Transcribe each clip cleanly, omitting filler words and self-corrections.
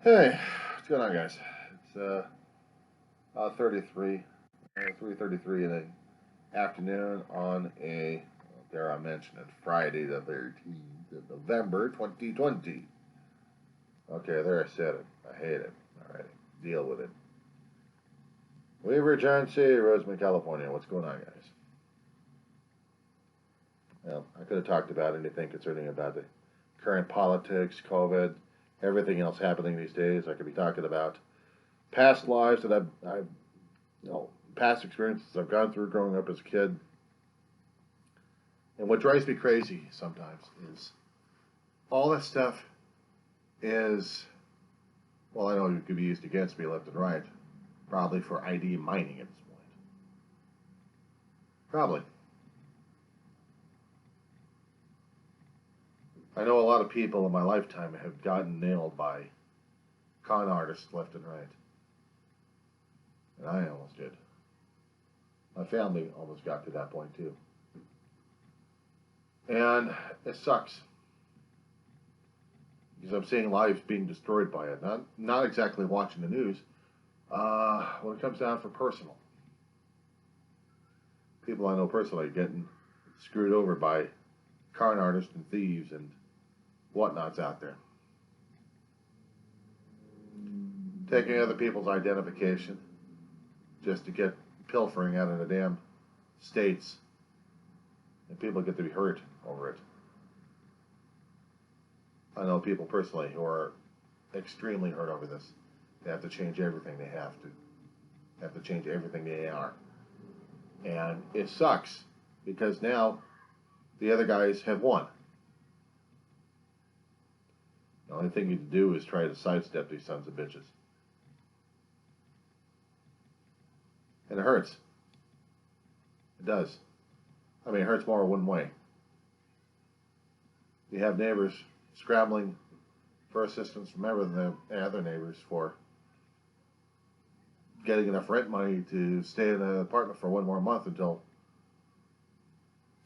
Hey, what's going on, guys? It's 3:33 in the afternoon on a, dare I mention it, Friday the 13th of November 2020. Okay, there I said it. I hate it. All right, deal with it. Weaver, John C., Roseman, California. What's going on, guys? Well, I could have talked about anything concerning about the current politics, COVID, everything else happening these days. I could be talking about past lives that I've past experiences I've gone through growing up as a kid. And what drives me crazy sometimes is all that stuff is, well, I know it could be used against me left and right, probably for ID mining at this point. Probably. I know a lot of people in my lifetime have gotten nailed by con artists left and right. And I almost did. My family almost got to that point too. And it sucks because I'm seeing lives being destroyed by it. Not exactly watching the news. When it comes down for personal, people I know personally getting screwed over by con artists and thieves and whatnots out there, taking other people's identification just to get pilfering out of the damn states, and people get to be hurt over it. I know people personally who are extremely hurt over this. They have to change everything. They have to change everything they are, and it sucks because now the other guys have won. The only thing you can do is try to sidestep these sons of bitches, and it hurts. It does. I mean, it hurts more one way. You have neighbors scrambling for assistance from other neighbors for getting enough rent money to stay in an apartment for one more month until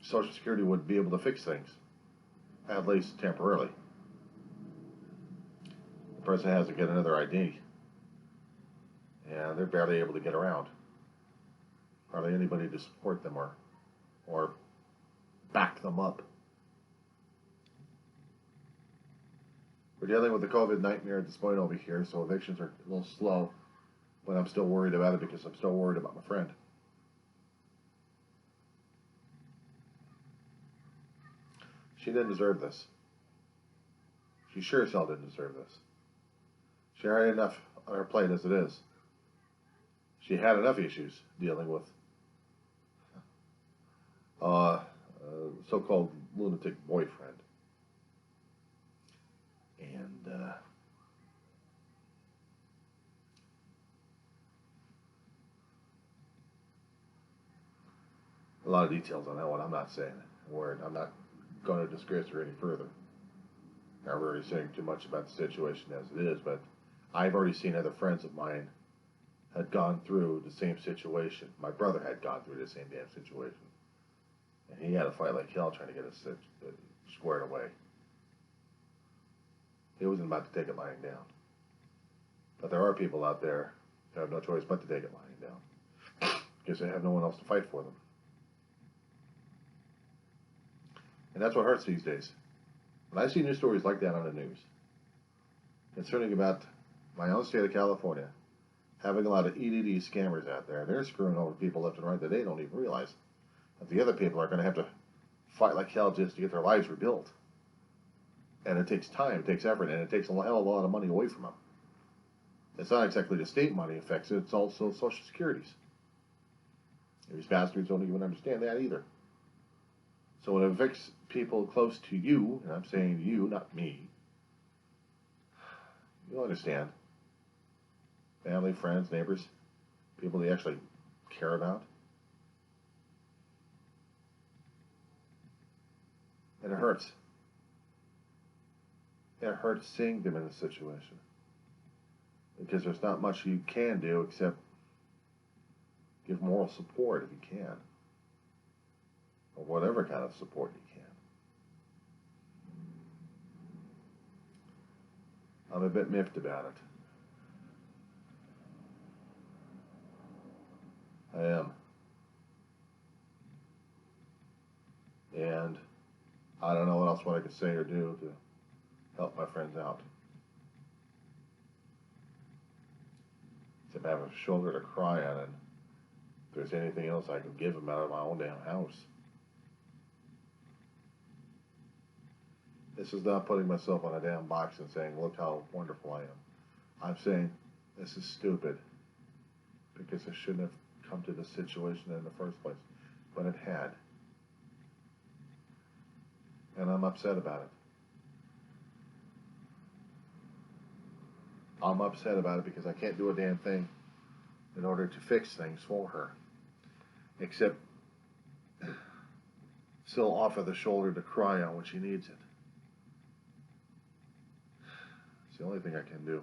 Social Security would be able to fix things, at least temporarily. The person has to get another ID, and they're barely able to get around. Hardly anybody to support them or back them up. We're dealing with the COVID nightmare at this point over here, so evictions are a little slow, but I'm still worried about it because I'm still worried about my friend. She didn't deserve this. She sure as hell didn't deserve this. She already had enough on her plate as it is. She had enough issues dealing with a so-called lunatic boyfriend. And a lot of details on that one. I'm not saying a word. I'm not going to discuss her any further. I'm already saying too much about the situation as it is, but I've already seen other friends of mine had gone through the same situation. My brother had gone through the same damn situation. And he had to fight like hell trying to get it squared away. He wasn't about to take it lying down. But there are people out there who have no choice but to take it lying down because they have no one else to fight for them. And that's what hurts these days. When I see news stories like that on the news, concerning about my own state of California, having a lot of EDD scammers out there, they're screwing over people left and right that they don't even realize that the other people are going to have to fight like hell just to get their lives rebuilt. And it takes time, it takes effort, and it takes a hell of a lot of money away from them. It's not exactly the state money affects it, it's also Social Security's. These bastards don't even understand that either. So when it affects people close to you, and I'm saying you, not me, you'll understand. Family, friends, neighbors, people they actually care about. And it hurts. It hurts seeing them in this situation. Because there's not much you can do except give moral support if you can. Or whatever kind of support you I'm a bit miffed about it. I am. And I don't know what I could say or do to help my friends out. Except have a shoulder to cry on, and if there's anything else I can give them out of my own damn house. This is not putting myself on a damn box and saying, look how wonderful I am. I'm saying, this is stupid. Because I shouldn't have come to this situation in the first place. But it had. And I'm upset about it. I'm upset about it because I can't do a damn thing in order to fix things for her. Except still offer the shoulder to cry on when she needs it. It's the only thing I can do.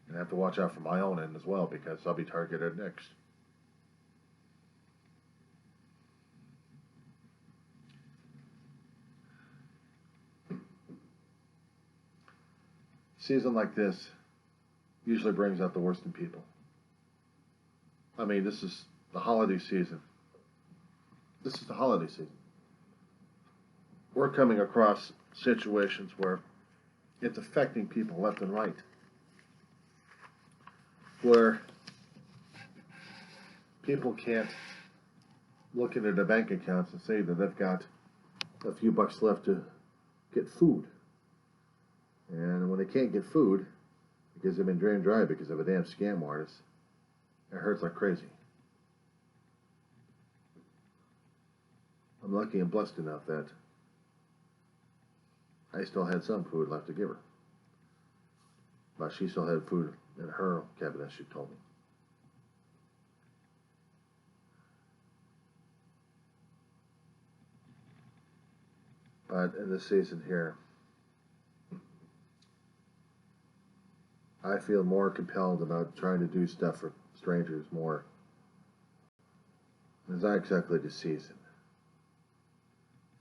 And I have to watch out for my own end as well, because I'll be targeted next. Season like this usually brings out the worst in people. I mean, this is the holiday season. This is the holiday season. We're coming across situations where it's affecting people left and right. Where people can't look into their bank accounts and say that they've got a few bucks left to get food. And when they can't get food, because they've been drained dry because of a damn scam artist, it hurts like crazy. I'm lucky and blessed enough that I still had some food left to give her. But she still had food in her cabinet, she told me. But in this season here, I feel more compelled about trying to do stuff for strangers more. It's not exactly the season.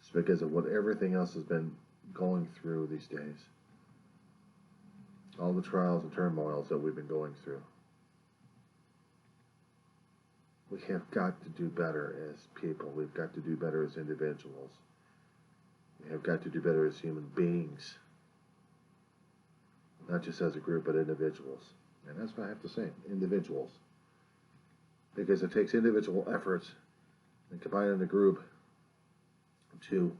It's because of what everything else has been going through these days. All the trials and turmoils that we've been going through. We have got to do better as people. We've got to do better as individuals. We have got to do better as human beings. Not just as a group, but individuals. And that's what I have to say, individuals. Because it takes individual efforts and combining the group to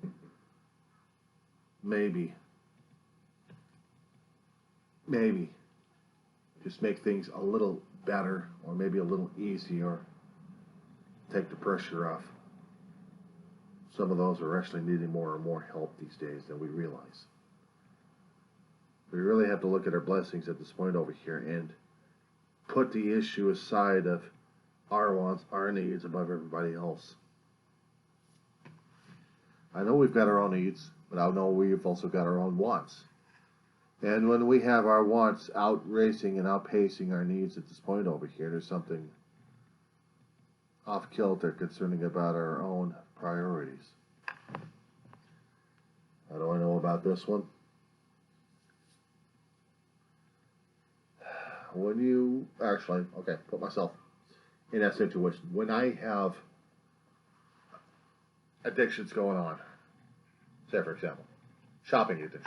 maybe just make things a little better, or maybe a little easier, take the pressure off. Some of those are actually needing more and more help these days than we realize. We really have to look at our blessings at this point over here and put the issue aside of our wants, our needs above everybody else. I know we've got our own needs, but I know we've also got our own wants. And when we have our wants outracing and outpacing our needs at this point over here, there's something off kilter concerning about our own priorities. How do I know about this one? When you actually, put myself in that situation. When I have addictions going on, say for example, shopping addictions,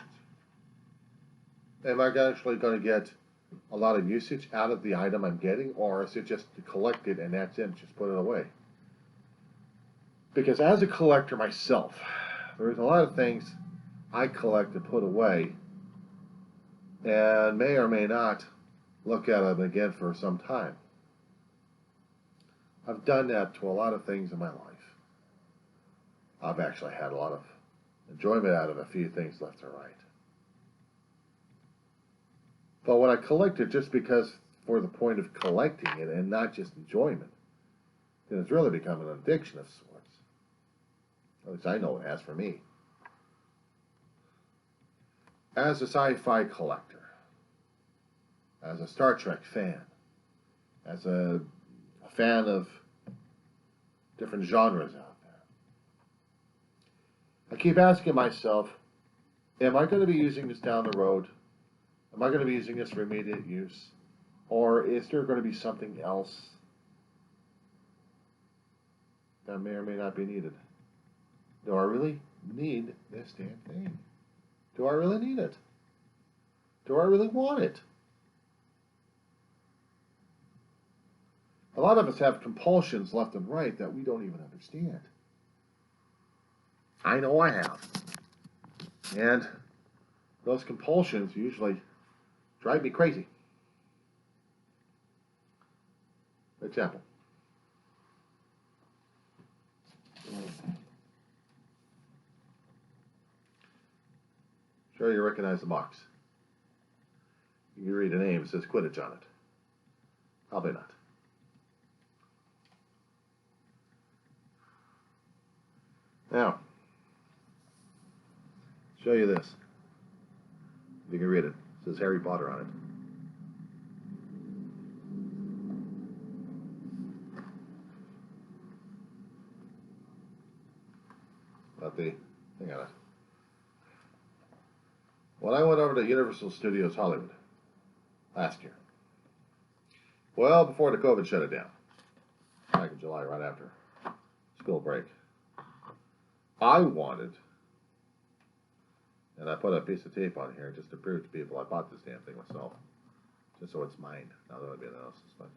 am I actually going to get a lot of usage out of the item I'm getting, or is it just to collect it and that's it, just put it away? Because as a collector myself, there's a lot of things I collect and put away and may or may not look at them again for some time. I've done that to a lot of things in my life. I've actually had a lot of enjoyment out of a few things left and right. But when I collect it just because for the point of collecting it and not just enjoyment, then it's really become an addiction of sorts. At least I know it has for me. As a sci-fi collector, as a Star Trek fan, as a fan of different genres out there, I keep asking myself, Am I going to be using this down the road? Am I going to be using this for immediate use? Or is there going to be something else that may or may not be needed? Do I really need this damn thing? Do I really need it? Do I really want it? A lot of us have compulsions left and right that we don't even understand. I know I have. And those compulsions usually drive me crazy. For example, sure you recognize the box. You read a name, it says Quidditch on it. Probably not. Now, show you this. You can read it. It says Harry Potter on it. About the thing on it. When I went over to Universal Studios Hollywood last year, well before the COVID shut it down, back in July, right after school break, I wanted, and I put a piece of tape on here just to prove to people I bought this damn thing myself, just so it's mine, not that anybody else's, but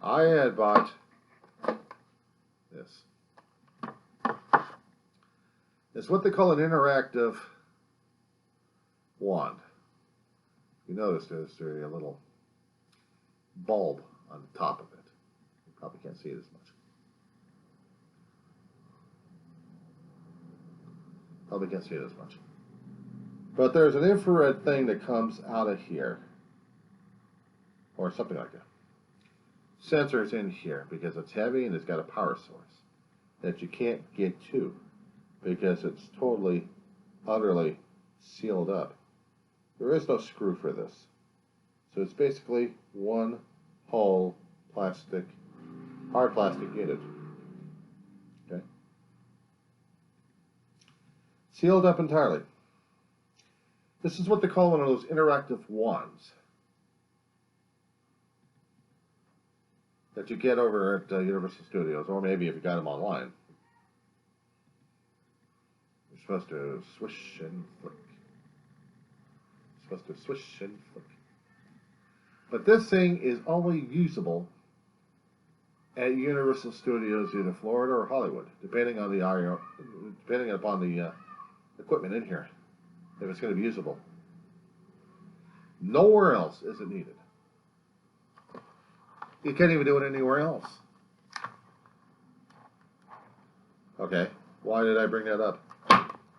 I had bought this. It's what they call an interactive wand. You notice there's a little bulb on the top of it. You probably can't see it as much. Probably can't see it as much. But there's an infrared thing that comes out of here, or something like that. Sensor's in here because it's heavy and it's got a power source that you can't get to because it's totally, utterly sealed up. There is no screw for this. So it's basically one whole plastic, hard plastic unit. Okay? Sealed up entirely. This is what they call one of those interactive wands that you get over at Universal Studios, or maybe if you got them online. You're supposed to swish and flick. Supposed to swish and flick. But this thing is only usable at Universal Studios, either Florida or Hollywood, depending on the depending upon the equipment in here, if it's going to be usable. Nowhere else is it needed. You can't even do it anywhere else. Okay, why did I bring that up?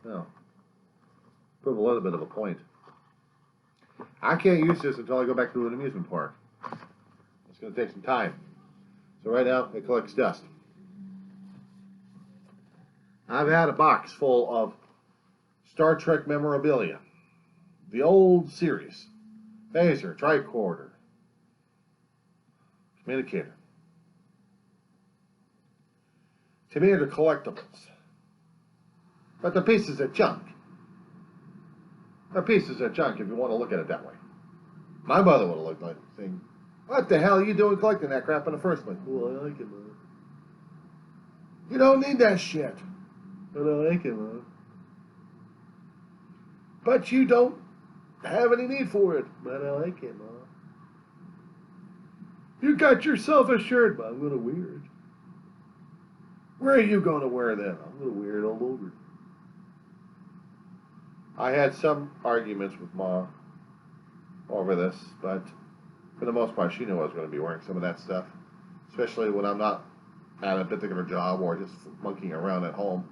No. Prove a little bit of a point. I can't use this until I go back to an amusement park. It's going to take some time. So right now, it collects dust. I've had a box full of Star Trek memorabilia. The old series. Phaser, tricorder, communicator. To me, they're collectibles. But the pieces are junk. They're pieces of junk if you want to look at it that way. My mother would have looked like saying, "What the hell are you doing collecting that crap in the first place?" "Well, I like it, Mom." "You don't need that shit." "But I like it, Mom." "But you don't have any need for it." "But I like it, Mom." "You got yourself a shirt." "But I'm going to wear it." "Where are you going to wear that?" "I'm going to wear it all over." I had some arguments with Mom over this, but for the most part, she knew I was going to be wearing some of that stuff, especially when I'm not at a particular job or just monkeying around at home.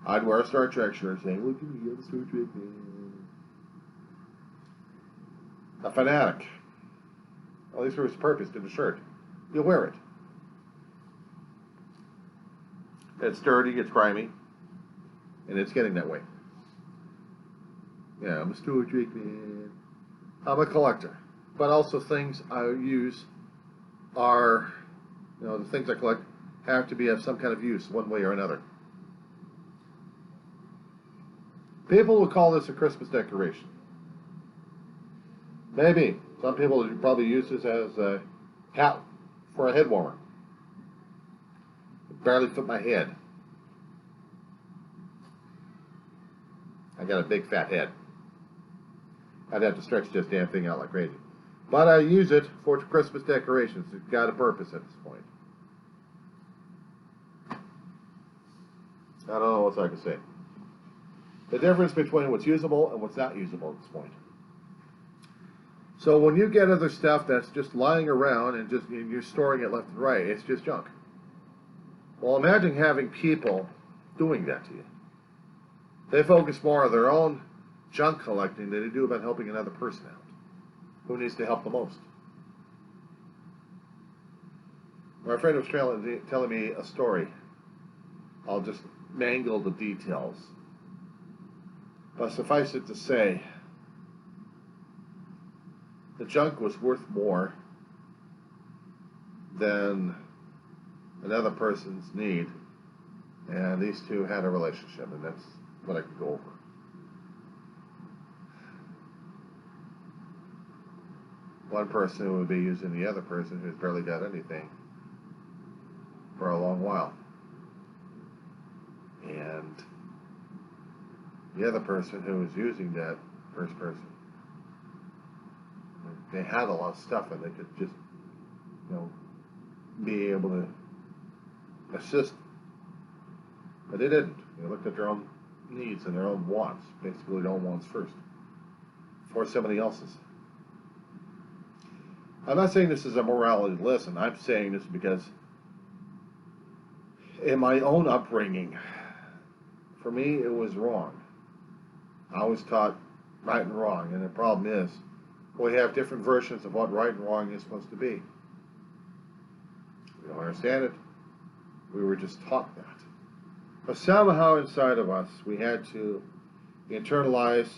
I'd wear a Star Trek shirt saying, "Look at me, I'm a Star Trek man." A fanatic. At least there was purpose to the shirt. You wear it. It's dirty, it's grimy, and it's getting that way. Yeah, I'm a Star Trek man. I'm a collector. But also things I use are, the things I collect have to be of some kind of use one way or another. People would call this a Christmas decoration. Maybe. Some people would probably use this as a hat for a head warmer. It barely fit my head. I got a big fat head. I'd have to stretch this damn thing out like crazy. But I use it for Christmas decorations. It's got a purpose at this point. I don't know what else I can say. The difference between what's usable and what's not usable at this point. So when you get other stuff that's just lying around and just you're storing it left and right, it's just junk. Well, imagine having people doing that to you. They focus more on their own junk collecting than they do about helping another person out. Who needs to help the most? My friend was telling me a story. I'll just mangle the details. But suffice it to say, the junk was worth more than another person's need, and these two had a relationship, and that's what I could go over. One person would be using the other person who's barely got anything for a long while. And the other person who was using that first person, they had a lot of stuff and they could just, be able to assist. But they didn't. They looked at their own needs and their own wants, basically their own wants first, before somebody else's. I'm not saying this is a morality lesson. I'm saying this because in my own upbringing, for me, it was wrong. I was taught right and wrong, and the problem is we have different versions of what right and wrong is supposed to be. We don't understand it. We were just taught that. But somehow inside of us, we had to internalize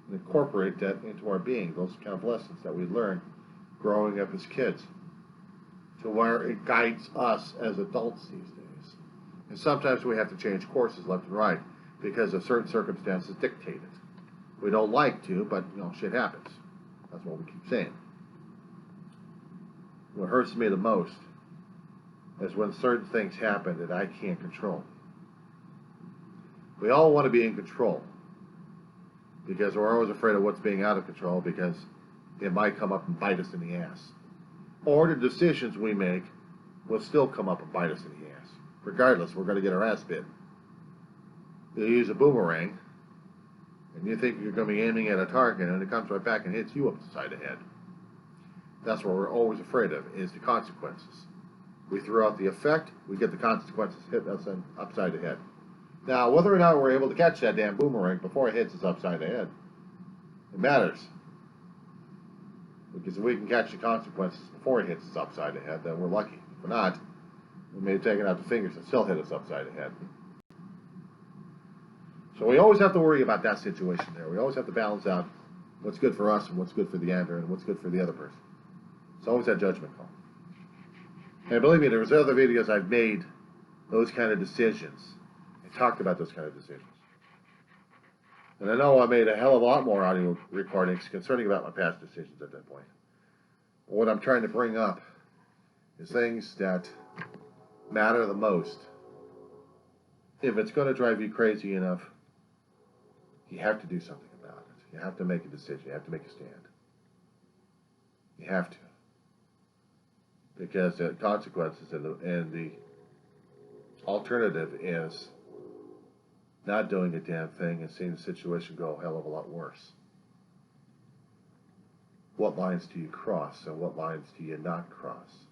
and incorporate that into our being, those kind of lessons that we learned growing up as kids, to where it guides us as adults these days. And sometimes we have to change courses left and right because of certain circumstances dictate it. We don't like to, but shit happens. That's what we keep saying. What hurts me the most is when certain things happen that I can't control. We all want to be in control because we're always afraid of what's being out of control because it might come up and bite us in the ass. Or the decisions we make will still come up and bite us in the ass. Regardless, we're going to get our ass bit. You use a boomerang, and you think you're going to be aiming at a target, and it comes right back and hits you up the side of the head. That's what we're always afraid of, is the consequences. We throw out the effect, we get the consequences hit us upside the head. Now, whether or not we're able to catch that damn boomerang before it hits us upside the head, it matters. Because if we can catch the consequences before it hits us upside the head, then we're lucky. If we're not, we may have taken out the fingers and still hit us upside the head. So we always have to worry about that situation there. We always have to balance out what's good for us and what's good for the other and what's good for the other person. It's always that judgment call. And believe me, there's other videos I've made those kind of decisions. I talked about those kind of decisions. And I know I made a hell of a lot more audio recordings concerning about my past decisions at that point. But what I'm trying to bring up is things that matter the most. If it's going to drive you crazy enough, you have to do something about it. You have to make a decision. You have to make a stand. You have to. Because the consequences and the alternative is not doing a damn thing and seeing the situation go a hell of a lot worse. What lines do you cross and what lines do you not cross?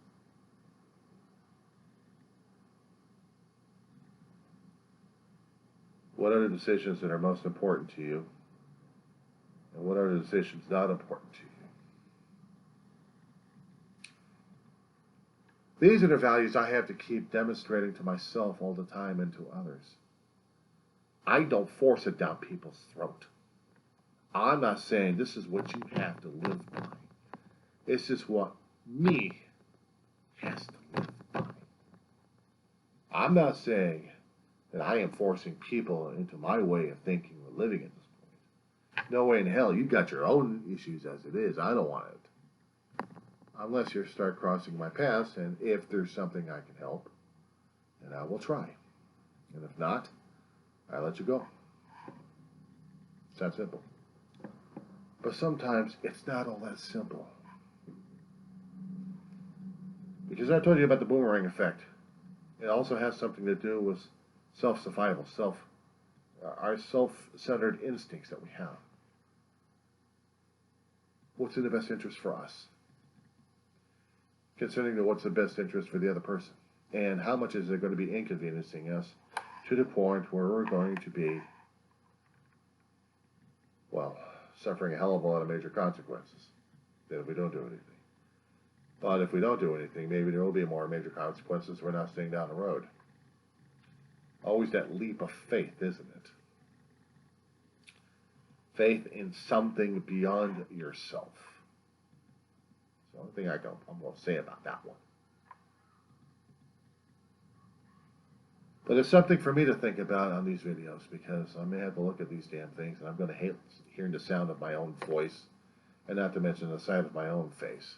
What are the decisions that are most important to you? And what are the decisions not important to you? These are the values I have to keep demonstrating to myself all the time and to others. I don't force it down people's throat. I'm not saying this is what you have to live by. It's just what me has to live by. I'm not saying that I am forcing people into my way of thinking or living at this No way in hell. You've got your own issues as it is. I don't want it. Unless you start crossing my paths, and if there's something I can help, then I will try. And if not, I let you go. It's that simple. But sometimes it's not all that simple. Because I told you about the boomerang effect. It also has something to do with self-survival, our self-centered instincts that we have. What's in the best interest for us? Considering what's the best interest for the other person. And how much is it going to be inconveniencing us to the point where we're going to be, well, suffering a hell of a lot of major consequences than if we don't do anything. But if we don't do anything, maybe there will be more major consequences. We're not staying down the road. Always that leap of faith, isn't it? Faith in something beyond yourself. That's the only thing I'm going to say about that one. But it's something for me to think about on these videos, because I may have to look at these damn things, and I'm going to hate hearing the sound of my own voice, and not to mention the sight of my own face.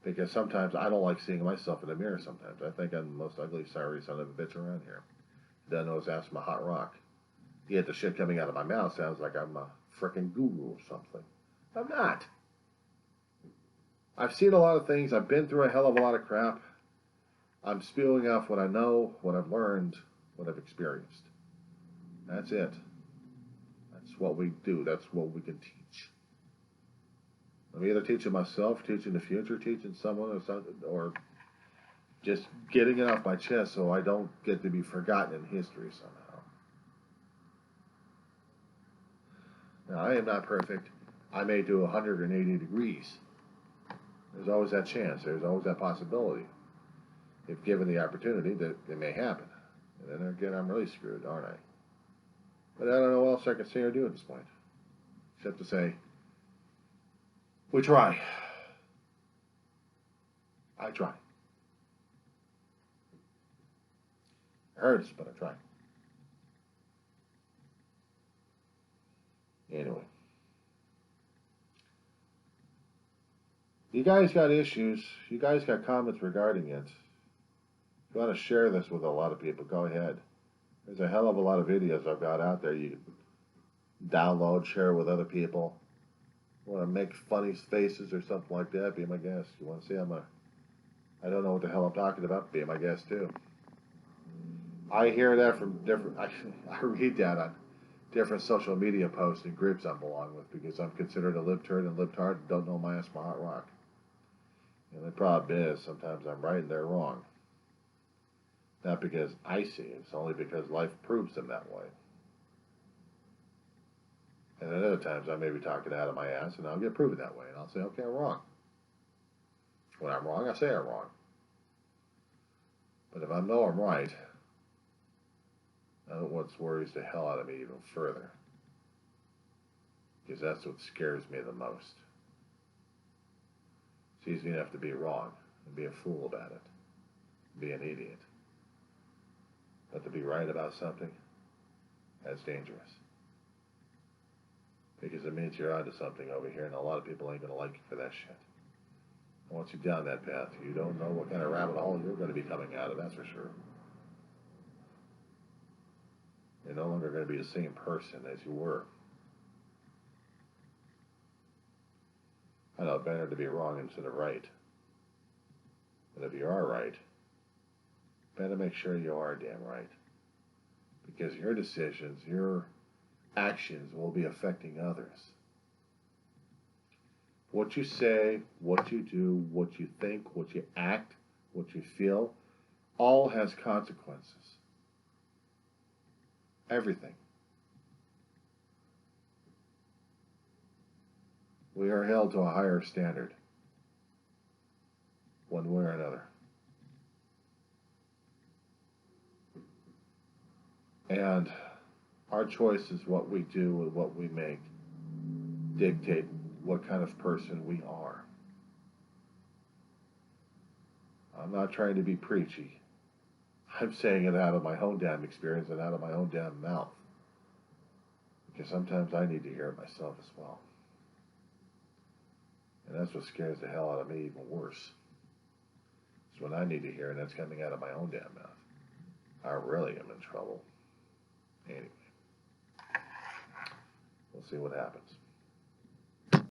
Because sometimes I don't like seeing myself in the mirror sometimes. I think I'm the most ugly, sorry son of a bitch around here. Doesn't know his ass from a hot rock. Yet the shit coming out of my mouth sounds like I'm a frickin' guru or something. I'm not. I've seen a lot of things. I've been through a hell of a lot of crap. I'm spewing off what I know, what I've learned, what I've experienced. That's it. That's what we do. That's what we can teach. I'm either teaching myself, teaching the future, teaching someone, or something, or just getting it off my chest so I don't get to be forgotten in history somehow. Now, I am not perfect. I may do 180 degrees. There's always that chance. There's always that possibility. If given the opportunity, that it may happen. And then again, I'm really screwed, aren't I? But I don't know what else I can say or do at this point. Except to say, we try. I try. It hurts, but I try. Anyway. You guys got issues. You guys got comments regarding it. If you want to share this with a lot of people, go ahead. There's a hell of a lot of videos I've got out there. You can download, share with other people. Want to make funny faces or something like that, be my guest. You want to see I don't know what the hell I'm talking about, be my guest too. I hear that from different, I read that on different social media posts and groups I belong with, because I'm considered a libtard and libtard and don't know my ass from a hot rock. And the problem is, sometimes I'm right and they're wrong. Not because I see it, it's only because life proves them that way. And at other times, I may be talking out of my ass, and I'll get proven that way. And I'll say, okay, I'm wrong. When I'm wrong, I say I'm wrong. But if I know I'm right, that's what worries the hell out of me even further. Because that's what scares me the most. It's easy enough to be wrong and be a fool about it. Be an idiot. But to be right about something, that's dangerous. Because it means you're onto something over here, and a lot of people ain't going to like you for that shit. And once you're down that path, you don't know what kind of rabbit hole you're going to be coming out of, that's for sure. You're no longer going to be the same person as you were. I know, better to be wrong instead of right. But if you are right, better make sure you are damn right. Because your decisions, your actions will be affecting others. What you say, what you do, what you think, what you act, what you feel, all has consequences. Everything. We are held to a higher standard, one way or another. And our choices, what we do and what we make, dictate what kind of person we are. I'm not trying to be preachy. I'm saying it out of my own damn experience and out of my own damn mouth. Because sometimes I need to hear it myself as well. And that's what scares the hell out of me even worse. It's when I need to hear it and it's coming out of my own damn mouth. I really am in trouble. Anyway, we'll see what happens.